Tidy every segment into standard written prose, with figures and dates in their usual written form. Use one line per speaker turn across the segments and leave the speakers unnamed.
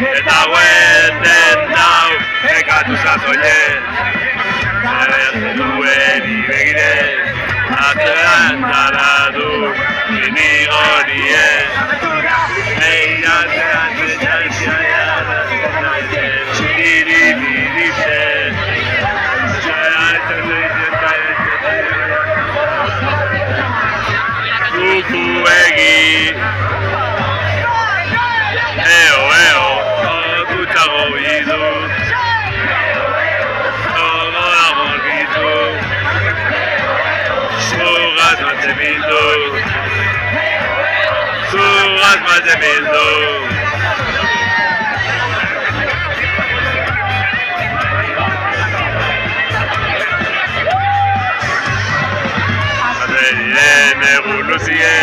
eta gueten nau, ekatu zazoien. Zerreatzen duen ibegire, atzeran zaratu, inigo nien. Eiratzean zetxaltzian, niri biritzen, zeratzen zuku egi. Eo, otutxago bidu, odora gorbitu, zugaz maite bildu, zugaz maite bildu. Azeriren egun luzie,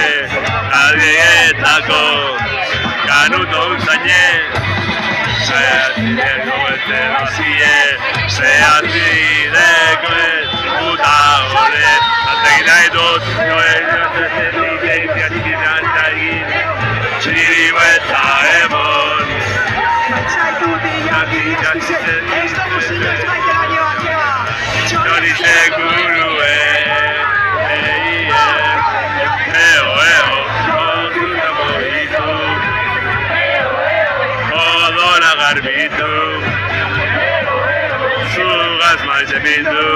adiegetako kanuto usaine, zehatzideko etxerazie, zehatzideko puta gore, ategin nahi dut, noen jatetik egin egin, txiribo eta emon. Nori segurue, garbitu, zugaz maite bildu,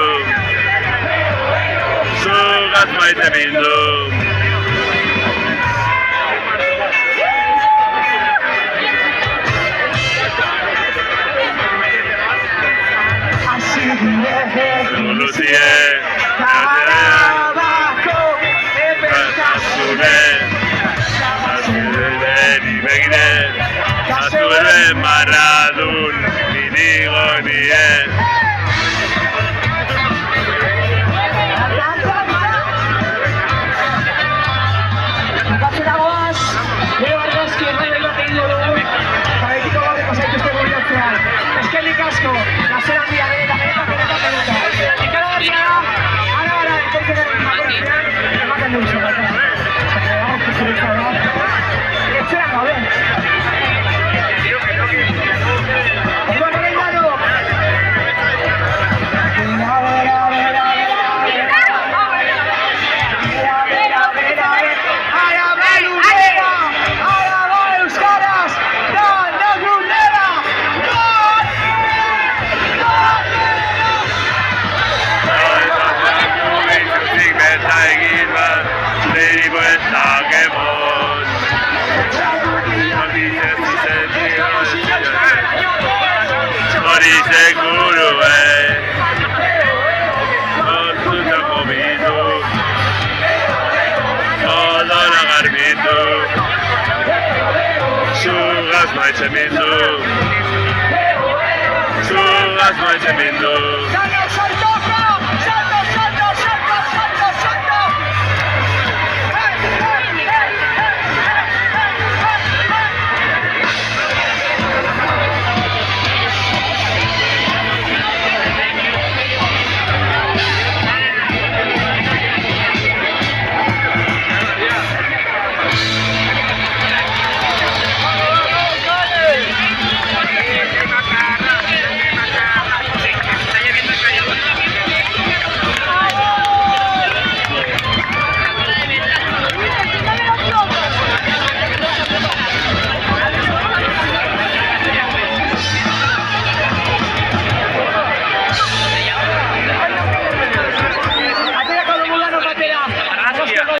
zugaz maite bildu. Luzie, Azure marradun, inigo nien.
Bukatzera goaz, Leo Argazki erraio bat egin dugu, eta betiko gaurreko zaituzte guriotzean. Eskerrik asko, nazeran dira benetan. Ikaragarria da, ara, etortzen makoratzean, ematen dugu zen. Etxeran gabe. Hori seguru otutxako bidu, odora garbitu, zugaz maite bildu, zugaz maite bildu.